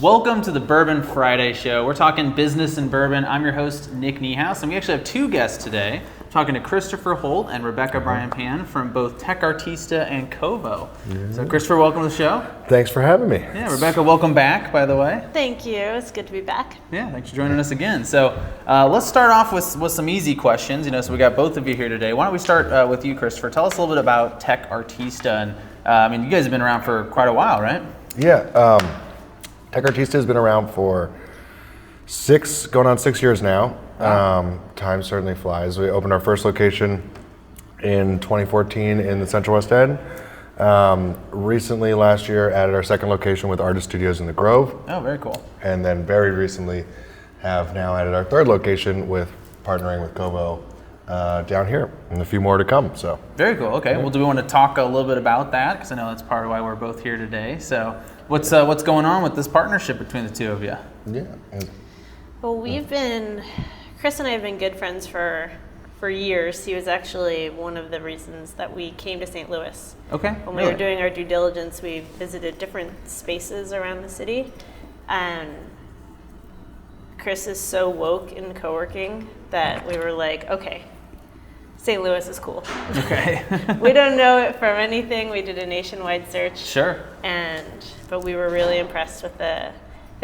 Welcome to the Bourbon Friday Show. We're talking business and bourbon. I'm your host, Nick Niehaus, and we actually have two guests today. Talking to Christopher Holt and Rebecca Bryan-Pan from both TechArtista and Covo. So Christopher, welcome to the show. Thanks for having me. Yeah, Rebecca, welcome back, by the way. Thank you. It's good to be back. Yeah, thanks for joining us again. So let's start off with some easy questions. So we got both of you here today. Why don't we start with you, Christopher? Tell us a little bit about TechArtista. And you guys have been around for quite a while, right? Yeah, TechArtista has been around for going on 6 years now. Time certainly flies. We opened our first location in 2014 in the Central West End. Recently, last year, added our second location with Artist Studios in the Grove. Oh, very cool. And then very recently have now added our third location with partnering with Covo down here, and a few more to come. So very cool. Okay. Well, do we want to talk a little bit about that? Because I know that's part of why we're both here today. So what's going on with this partnership between the two of you? Yeah. Well, Chris and I have been good friends for years. He was actually one of the reasons that we came to St. Louis. Okay. When we were doing our due diligence, we visited different spaces around the city, and Chris is so woke in co-working that we were like, okay, St. Louis is cool. Okay. We don't know it from anything. We did a nationwide search. Sure. But we were really impressed with the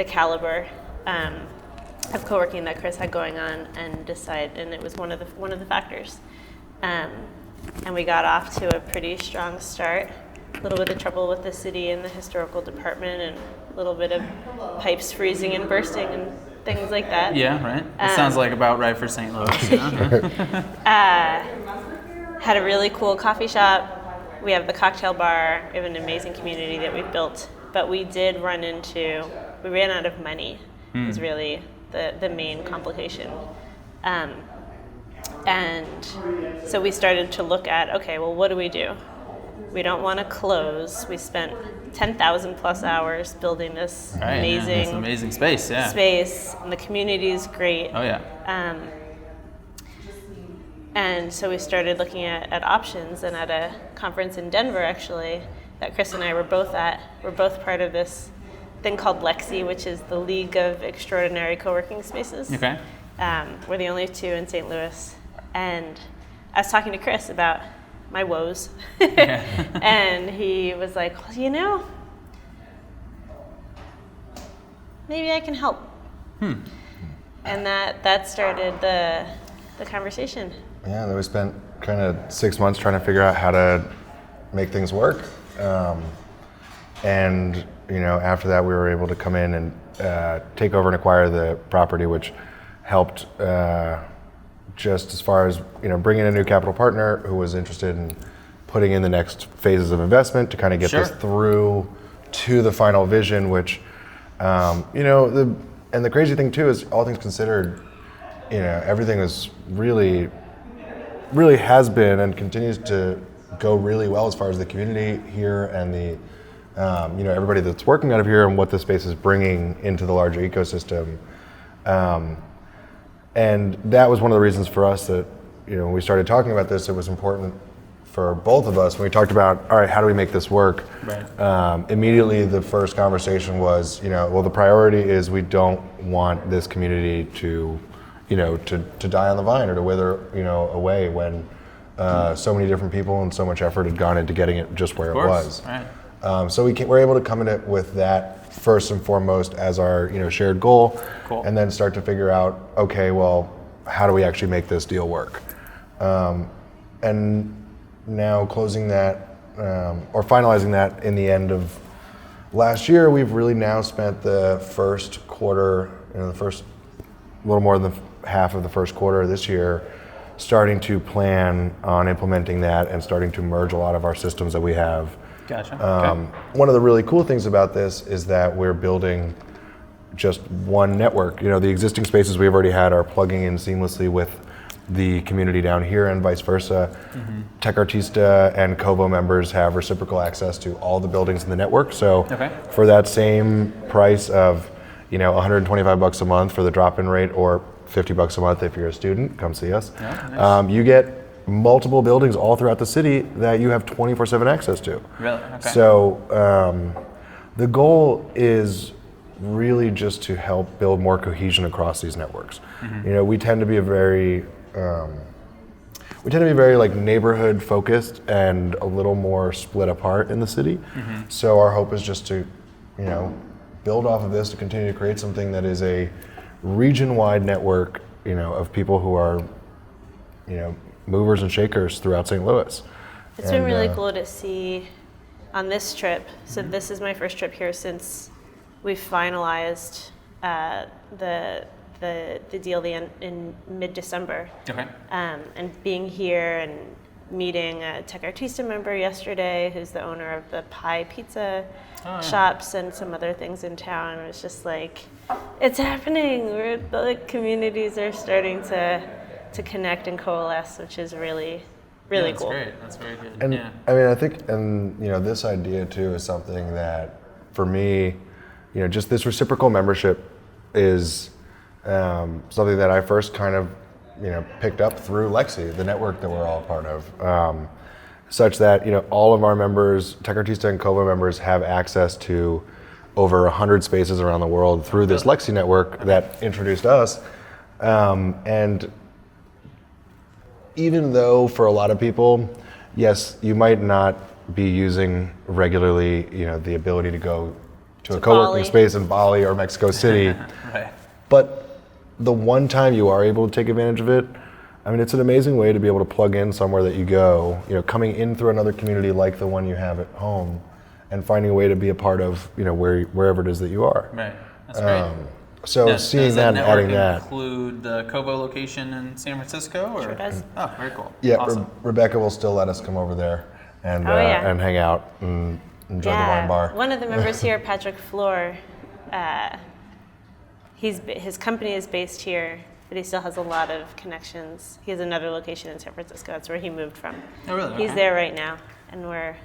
caliber of co-working that Chris had going on, and it was one of the factors. And we got off to a pretty strong start. A little bit of trouble with the city and the historical department, and a little bit of pipes freezing and bursting and things like that. Yeah, right. It sounds like about right for St. Louis. Had a really cool coffee shop. We have the cocktail bar. We have an amazing community that we've built. But we ran out of money. Was really the main complication. And so we started to look at, okay, well, what do? We don't want to close. We spent 10,000 plus hours building this amazing space, yeah. Space, and the community is great. Oh, yeah. And so we started looking at options, and at a conference in Denver, actually, that Chris and I were both at. We're both part of this thing called Lexi, which is the League of Extraordinary Co-working Spaces. Okay. We're the only two in St. Louis. And I was talking to Chris about my woes. And he was like, well, maybe I can help. And that started the conversation. Yeah, then we spent kind of 6 months trying to figure out how to make things work. And after that, we were able to come in and take over and acquire the property, which helped just as far as bringing in a new capital partner who was interested in putting in the next phases of investment to kind of get this through to the final vision. Which the crazy thing too is, all things considered, everything is really has been and continues to go really well as far as the community here and the everybody that's working out of here and what the space is bringing into the larger ecosystem. And that was one of the reasons for us that, when we started talking about this, it was important for both of us. When we talked about, all right, how do we make this work? Right. Immediately the first conversation was, the priority is we don't want this community to die on the vine or to wither, away when so many different people and so much effort had gone into getting it just where it was. Right. So we're able to come in it with that first and foremost as our shared goal. Cool. And then start to figure out, okay, well, how do we actually make this deal work? And now closing that or finalizing that in the end of last year, we've really now spent the first quarter, a little more than half of the first quarter of this year, starting to plan on implementing that and starting to merge a lot of our systems that we have. Gotcha. Okay. One of the really cool things about this is that we're building just one network. The existing spaces we've already had are plugging in seamlessly with the community down here and vice versa. Mm-hmm. TechArtista and Covo members have reciprocal access to all the buildings in the network. So for that same price of $125 a month for the drop-in rate, or $50 a month if you're a student, come see us. Yeah, nice. You get multiple buildings all throughout the city that you have 24/7 access to. Really? Okay. So the goal is really just to help build more cohesion across these networks. We tend to be very like neighborhood focused and a little more split apart in the city. So our hope is just to, build off of this to continue to create something that is a region-wide network, of people who are, movers and shakers throughout St. Louis. It's been really cool to see on this trip. So this is my first trip here since we finalized the deal in mid-December. Okay. And being here and meeting a TechArtista member yesterday, who's the owner of the pie pizza shops and some other things in town. It was just like, it's happening. The communities are starting to connect and coalesce, which is really cool. That's great. That's very good. And yeah. I mean, I think, this idea too is something that, for me, just this reciprocal membership is something that I first kind of, picked up through Lexi, the network that we're all a part of, such that, all of our members, TechArtista and Covo members, have access to over 100 spaces around the world through this Lexi network that introduced us. And even though for a lot of people, yes, you might not be using regularly, the ability to go to a co-working space in Bali or Mexico City, Right. but the one time you are able to take advantage of it, I mean, it's an amazing way to be able to plug in somewhere that you go, coming in through another community like the one you have at home, and finding a way to be a part of, wherever it is that you are. Right. That's great. So seeing that and adding that. Include the Covo location in San Francisco? Or? Sure does. Oh, very cool. Yeah, Awesome. Rebecca will still let us come over there and hang out and enjoy the wine bar. One of the members here, Patrick Floor, his company is based here, but he still has a lot of connections. He has another location in San Francisco. That's where he moved from. Oh, really? He's Okay. there right now, and we're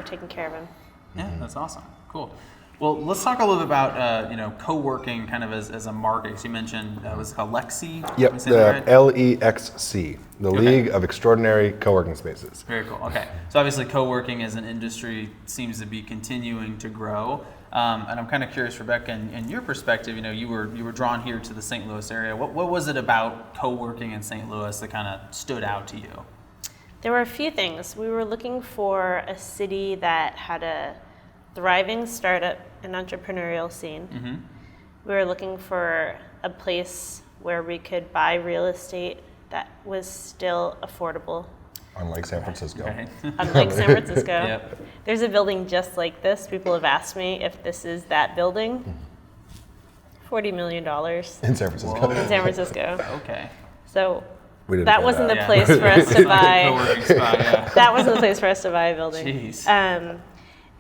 taking care of him. Yeah, that's awesome. Cool. Well, let's talk a little bit about co-working kind of as a market. Because you mentioned was it called Lexi? Yep, Am I saying the that right? LEXC, the League of Extraordinary Co-working Spaces. Very cool. Okay, so obviously co-working as an industry seems to be continuing to grow, and I'm kind of curious, Rebecca, in your perspective, you were drawn here to the St. Louis area. What was it about co-working in St. Louis that kind of stood out to you? There were a few things. We were looking for a city that had a thriving startup and entrepreneurial scene. Mm-hmm. We were looking for a place where we could buy real estate that was still affordable. Unlike San Francisco. Right. Unlike San Francisco. Yep. There's a building just like this. People have asked me if this is that building. $40 million In San Francisco. in San Francisco. Okay. So We didn't that pay wasn't that. the Yeah. place for us to buy. Co-working spot, yeah. That wasn't the place for us to buy a building. Jeez.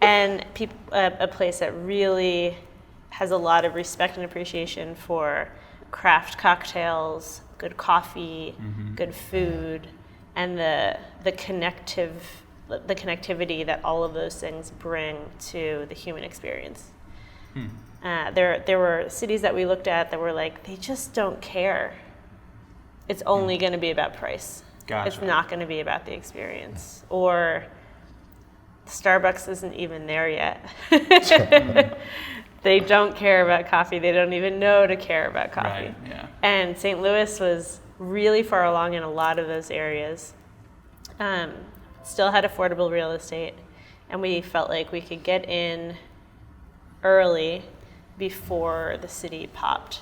And a place that really has a lot of respect and appreciation for craft cocktails, good coffee, good food, and the connectivity that all of those things bring to the human experience. There were cities that we looked at that were like, they just don't care. It's only going to be about price. Gotcha. It's not going to be about the experience. Or Starbucks isn't even there yet. They don't care about coffee. They don't even know to care about coffee. Right, yeah. And St. Louis was really far along in a lot of those areas. Still had affordable real estate, and we felt like we could get in early before the city popped.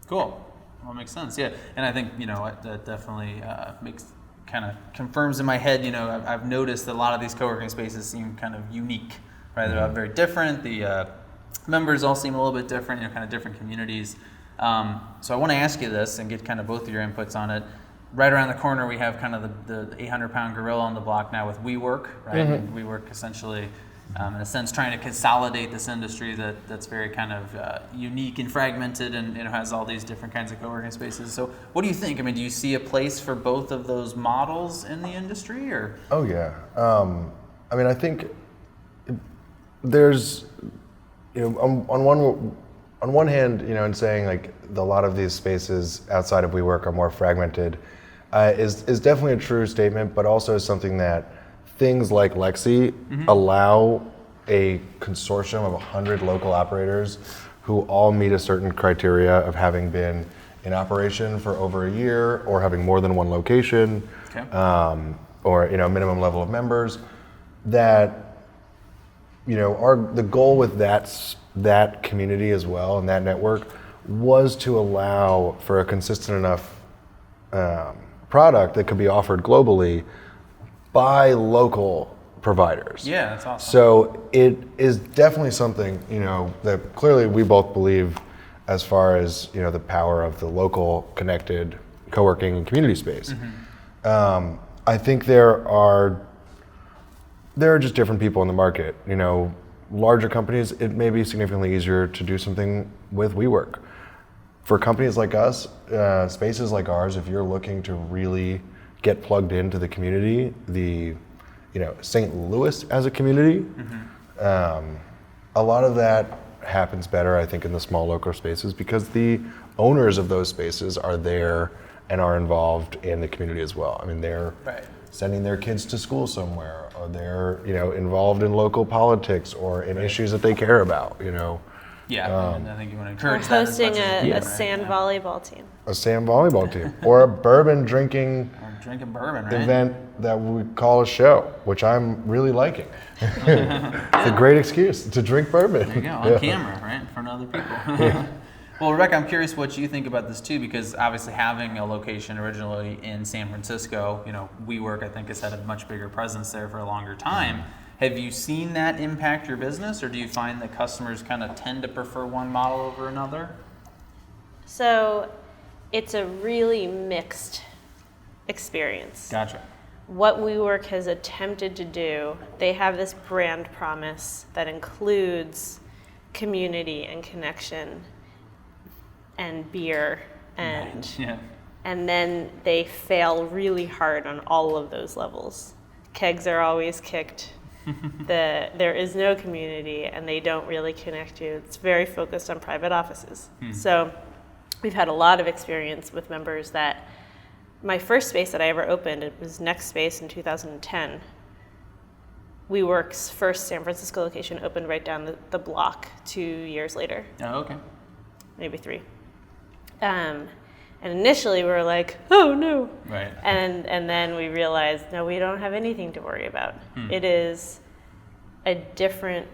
Cool. Well, makes sense. Yeah, and I think that definitely kind of confirms in my head. I've noticed that a lot of these co-working spaces seem kind of unique, right? They're all very different. The members all seem a little bit different. Kind of different communities. So I want to ask you this and get kind of both of your inputs on it. Right around the corner, we have kind of the 800-pound gorilla on the block now with WeWork, right? And WeWork essentially, in a sense, trying to consolidate this industry that's very kind of unique and fragmented, and has all these different kinds of co-working spaces. So, what do you think? I mean, do you see a place for both of those models in the industry, or? Oh yeah. I mean, I think there's, on one hand, in saying like a lot of these spaces outside of WeWork are more fragmented, is definitely a true statement, but also something that things like Lexi allow a consortium of 100 local operators who all meet a certain criteria of having been in operation for over a year or having more than one location, or minimum level of members. That the goal with that community as well and that network was to allow for a consistent enough product that could be offered globally by local providers. Yeah, that's awesome. So it is definitely something, that clearly we both believe as far as, the power of the local connected co-working and community space. I think there are just different people in the market. Larger companies, it may be significantly easier to do something with WeWork. For companies like us, spaces like ours, if you're looking to really get plugged into the community, St. Louis as a community, a lot of that happens better, I think, in the small local spaces because the owners of those spaces are there and are involved in the community as well. I mean, they're sending their kids to school somewhere, or they're involved in local politics or in issues that they care about. Yeah, and I think you want to encourage We're that as hosting much as you a can, sand volleyball team. A sand volleyball team, or a bourbon drinking Drinking bourbon, right? event that we call a show, which I'm really liking. It's a great excuse to drink bourbon. There you go, on camera, right, in front of other people. Well, Rebecca, I'm curious what you think about this too, because obviously having a location originally in San Francisco, WeWork I think has had a much bigger presence there for a longer time. Have you seen that impact your business, or do you find that customers kind of tend to prefer one model over another? So it's a really mixed experience. Gotcha. What WeWork has attempted to do, they have this brand promise that includes community and connection and beer and and then they fail really hard on all of those levels. Kegs are always kicked. There is no community and they don't really connect you. It's very focused on private offices. So we've had a lot of experience with members that my first space that I ever opened, it was Next Space in 2010. WeWork's first San Francisco location opened right down the block 2 years later. Oh, okay. Maybe 3. And initially we were like, oh no. Right. And then we realized, no, we don't have anything to worry about. It is a different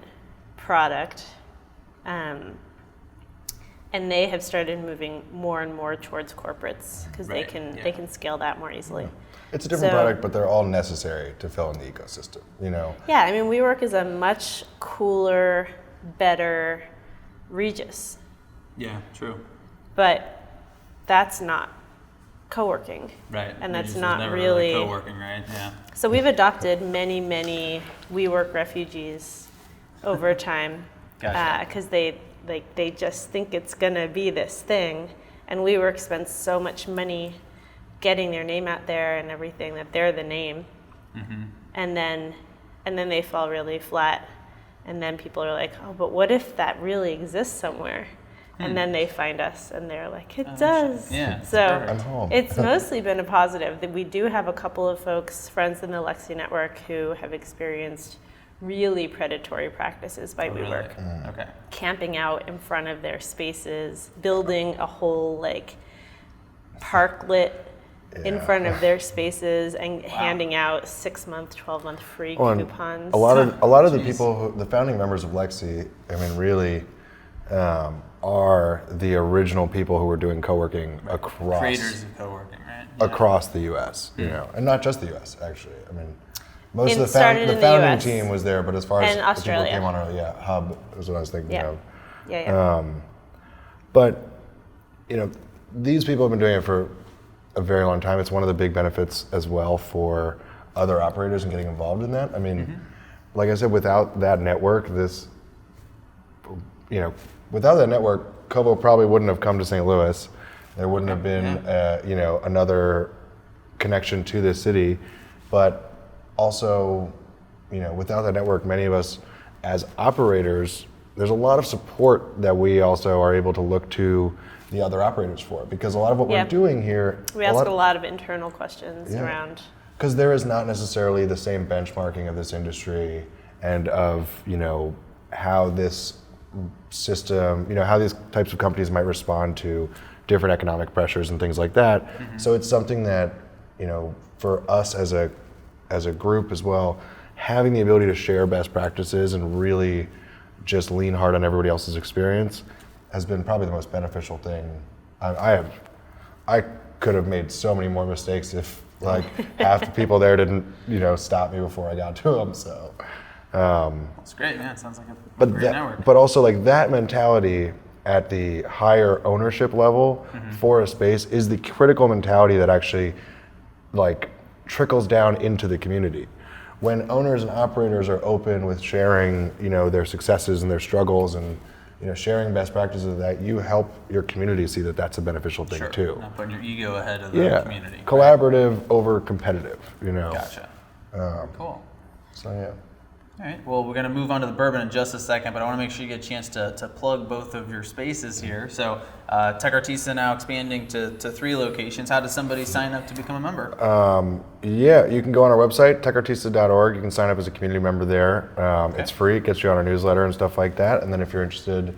product. And they have started moving more and more towards corporates because they can scale that more easily. It's a different product, but they're all necessary to fill in the ecosystem, Yeah, I mean, WeWork is a much cooler, better Regis. Yeah, true. But that's not co-working. Right. And that's Regis not never really co-working, right? Yeah. So we've adopted many WeWork refugees over time because they just think it's gonna be this thing, and WeWork spends so much money getting their name out there and everything that they're the name, and then they fall really flat, and then people are like, oh, but what if that really exists somewhere? And then they find us and they're like, it does. Yeah. So I'm home. it's mostly been a positive. That we do have a couple of folks, friends in the Lexi network, who have experienced really predatory practices by WeWork. Really? Okay. Camping out in front of their spaces, building a whole parklet in front of their spaces and handing out 6-month, 12-month free coupons. A lot of the people, the founding members of Lexi, I mean, really are the original people who were doing co-working across Creators of co-working, right? across the U.S. And not just the U.S. actually. I mean, most of the started in the founding US. team was there, but as far as And the people Australia. who came on early, Hub is what I was thinking of. Yeah. But these people have been doing it for a very long time. It's one of the big benefits as well for other operators and getting involved in that. I mean, like I said, without that network, without that network, Covo probably wouldn't have come to St. Louis. There wouldn't have been, another connection to this city. But also, without that network, many of us as operators, there's a lot of support that we also are able to look to the other operators for, because a lot of what we're doing here, we ask a lot of internal questions around. Because there is not necessarily the same benchmarking of this industry and of, how this system, how these types of companies might respond to different economic pressures and things like that. Mm-hmm. So it's something that, for us as a group as well, having the ability to share best practices and really just lean hard on everybody else's experience has been probably the most beneficial thing. I could have made so many more mistakes if half the people there didn't, stop me before I got to them. So that's great, man. It sounds like a great network. But also that mentality at the higher ownership level for a space is the critical mentality that actually trickles down into the community. When owners and operators are open with sharing, their successes and their struggles and, sharing best practices, that you help your community see that that's a beneficial thing too. Not putting your ego ahead of the community. Collaborative over competitive, Gotcha. Cool. So yeah. All right, well, we're going to move on to the bourbon in just a second, but I want to make sure you get a chance to plug both of your spaces here. So TechArtista now expanding to 3 locations. How does somebody sign up to become a member? You can go on our website, techartista.org. You can sign up as a community member there. It's free. It gets you on our newsletter and stuff like that. And then if you're interested,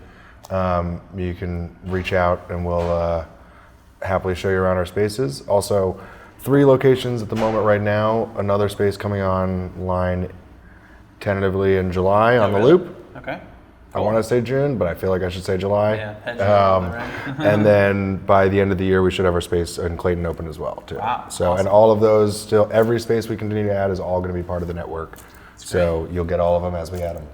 you can reach out and we'll happily show you around our spaces. Also, 3 locations at the moment right now. Another space coming online tentatively in July on the Loop. Okay. Cool. I want to say June, but I feel like I should say July. Yeah, and then by the end of the year, we should have our space in Clayton open as well, too. Wow. So, awesome. And all of those, still, every space we continue to add is all going to be part of the network. So you'll get all of them as we add them.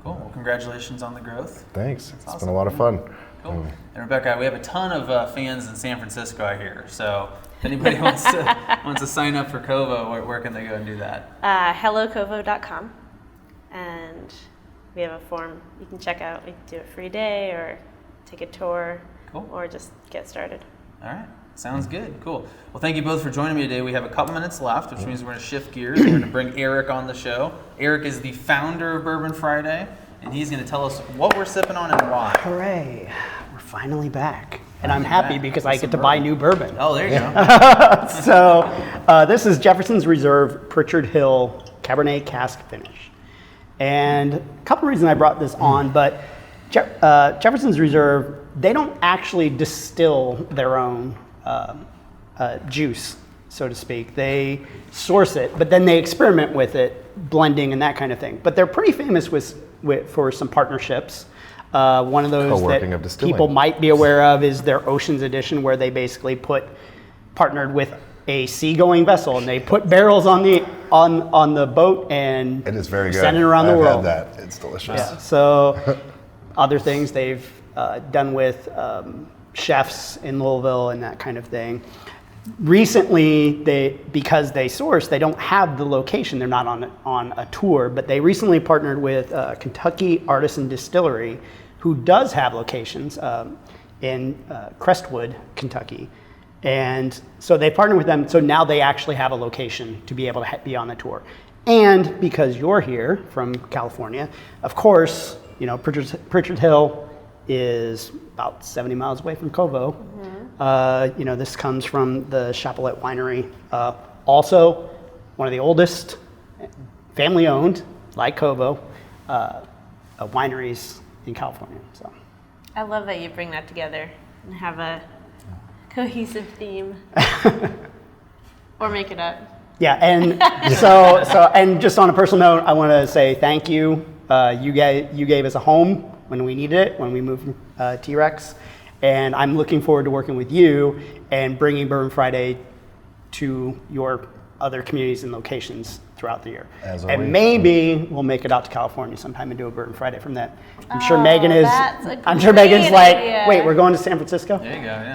Cool. Well, congratulations on the growth. Thanks. It's awesome. been a lot of fun. Cool. And Rebecca, we have a ton of fans in San Francisco, I hear. So if anybody wants to sign up for Covo, where can they go and do that? HelloCovo.com. And we have a form you can check out. We can do a free day or take a tour or just get started. All right. Sounds good. Cool. Well, thank you both for joining me today. We have a couple minutes left, which means we're going to shift gears. We're going to bring Eric on the show. Eric is the founder of Bourbon Friday, and he's going to tell us what we're sipping on and why. Hooray. We're finally back. And I'm happy because I get to buy new bourbon. Oh, there you go. So this is Jefferson's Reserve Pritchard Hill Cabernet Cask finish. And a couple of reasons I brought this on, but Jefferson's Reserve, they don't actually distill their own juice, so to speak. They source it, but then they experiment with it, blending and that kind of thing. But they're pretty famous for some partnerships. One of those that people might be aware of is their Oceans Edition, where they basically partnered with a seagoing vessel, and they put barrels on the boat and it is very good. Send it around the world. I've had that. It's delicious. Yeah. So other things they've done with chefs in Louisville and that kind of thing. Recently, because they source, they don't have the location. They're not on a tour, but they recently partnered with Kentucky Artisan Distillery, who does have locations in Crestwood, Kentucky. And so they partnered with them, so now they actually have a location to be able to be on the tour. And because you're here from California, of course, Pritchard Hill is about 70 miles away from Covo. Mm-hmm. This comes from the Chapelette Winery. Also, one of the oldest family-owned, like Covo, wineries in California. So, I love that you bring that together and have a cohesive theme, or make it up. Yeah, and and just on a personal note, I want to say thank you. You gave us a home when we needed it, when we moved from T-Rex, and I'm looking forward to working with you and bringing Bourbon Friday to your other communities and locations throughout the year. And maybe we'll make it out to California sometime and do a Bourbon Friday from that. I'm sure Megan's like, idea. Wait, we're going to San Francisco? There you go, yeah.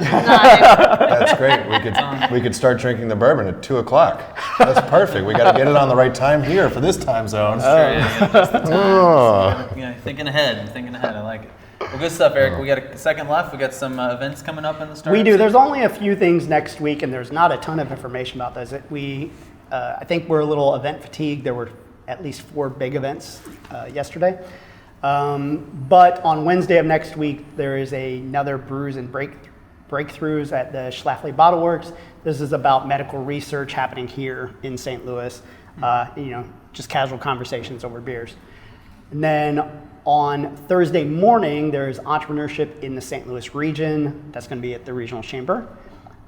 That's great. We could start drinking the bourbon at 2:00. That's perfect. We got to get it on the right time here for this time zone. Thinking ahead. I like it. Well, good stuff, Eric. We got a second left. We got some events coming up in the start. We do. There's only a few things next week, and there's not a ton of information about those. I think we're a little event fatigued. There were at least 4 big events yesterday. But on Wednesday of next week, there is another Brews and Breakthroughs at the Schlafly Bottle Works. This is about medical research happening here in St. Louis. Just casual conversations over beers. And then on Thursday morning, there's entrepreneurship in the St. Louis region. That's going to be at the Regional Chamber.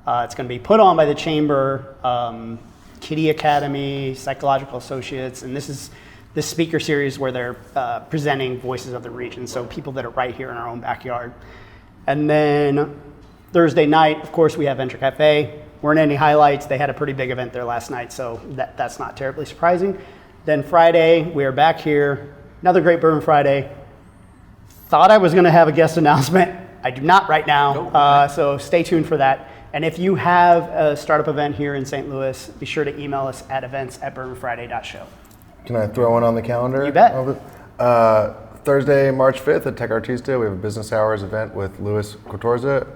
It's going to be put on by the Chamber, Kitty Academy, Psychological Associates, and this is the speaker series where they're presenting voices of the region, so people that are right here in our own backyard. And then Thursday night, of course, we have Venture Cafe. Weren't any highlights. They had a pretty big event there last night, so that's not terribly surprising. Then Friday, we are back here. Another great Bourbon Friday. Thought I was going to have a guest announcement. I do not right now, so stay tuned for that. And if you have a startup event here in St. Louis, be sure to email us at events@bourbonfriday.show. Can I throw one on the calendar? You bet. Thursday, March 5th at TechArtista, we have a business hours event with Luis Quatorza.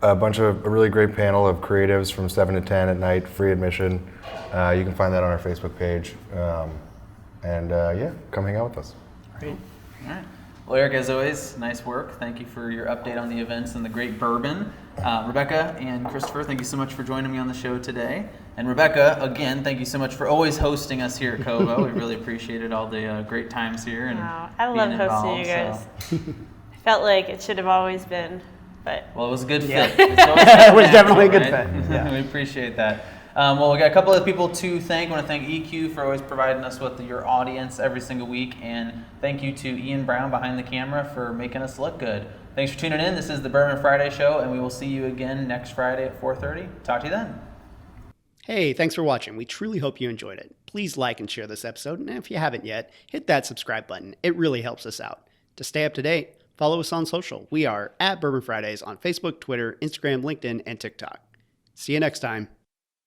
A bunch of a really great panel of creatives from 7 to 10 at night, free admission. You can find that on our Facebook page. Yeah, come hang out with us. Great. All right. Well, Eric, as always, nice work. Thank you for your update on the events and the great bourbon. Rebecca and Christopher, thank you so much for joining me on the show today. And Rebecca, again, thank you so much for always hosting us here at Covo. We really appreciated all the great times here. And I love hosting you guys. I felt like it should have always been, but... Well, it was a good fit. Yeah. It was definitely a good right? fit. Yeah. We appreciate that. Well, we got a couple of people to thank. I want to thank EQ for always providing us with your audience every single week. And thank you to Ian Brown behind the camera for making us look good. Thanks for tuning in. This is the Bourbon Friday Show, and we will see you again next Friday at 4:30. Talk to you then. Hey, thanks for watching. We truly hope you enjoyed it. Please like and share this episode. And if you haven't yet, hit that subscribe button. It really helps us out. To stay up to date, follow us on social. We are at Bourbon Fridays on Facebook, Twitter, Instagram, LinkedIn, and TikTok. See you next time.